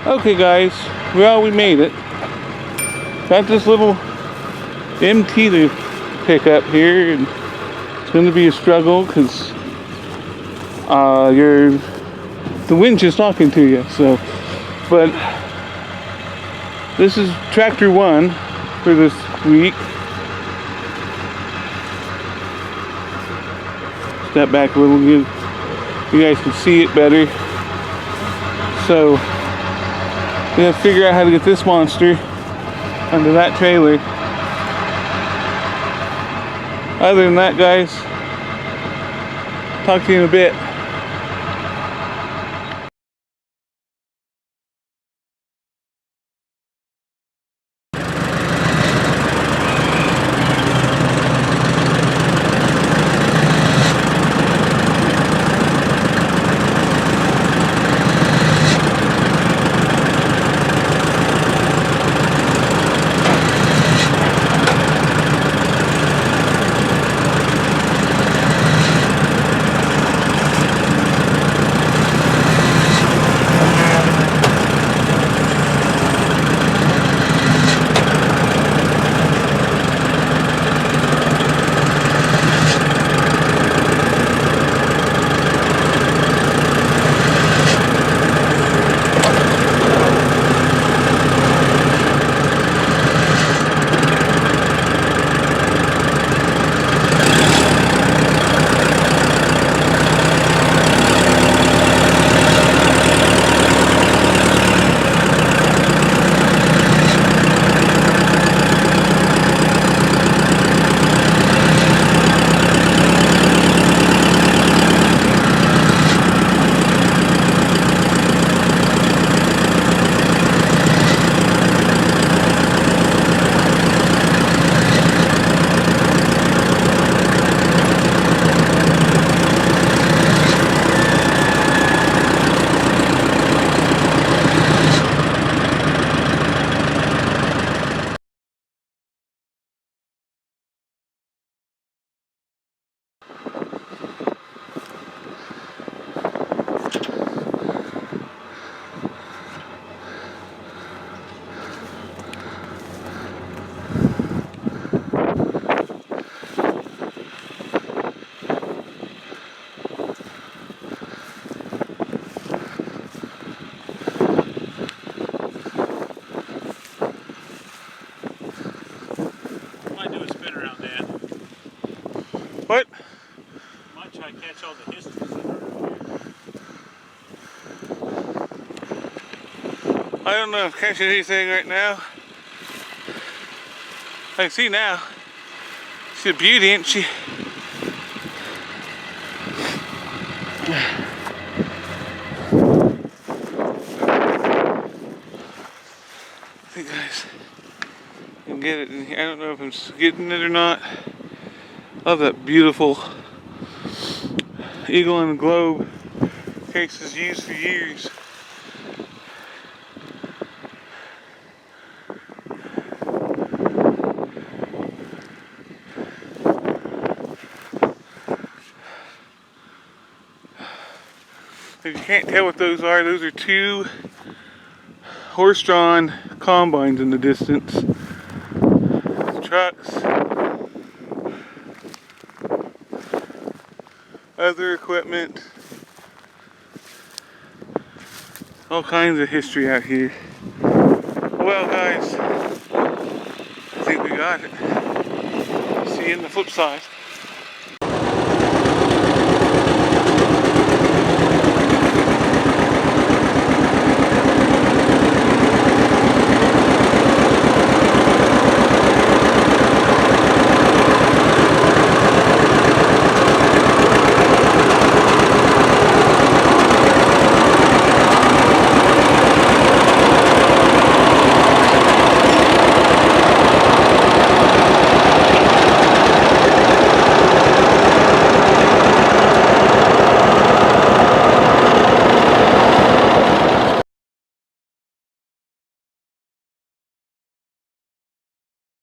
Okay guys, well we made it. Got this little MT to pick up here, and it's going to be a struggle because the wind's just talking to you. So, but this is tractor 1 for this week. Step back a little bit, you guys can see it better. So, we have to figure out how to get this monster under that trailer. Other than that, guys, talk to you in a bit. What? Might try to catch all the histories. I don't know if catching anything right now. I can see now. She's a beauty, ain't she? Hey guys, I can get it in here. I don't know if I'm getting it or not. Love that beautiful Eagle and the Globe cases used for years. If you can't tell what those are 2 horse-drawn combines in the distance. Trucks, other equipment, all kinds of history out here. Well guys, I think we got it. See you in the flip side.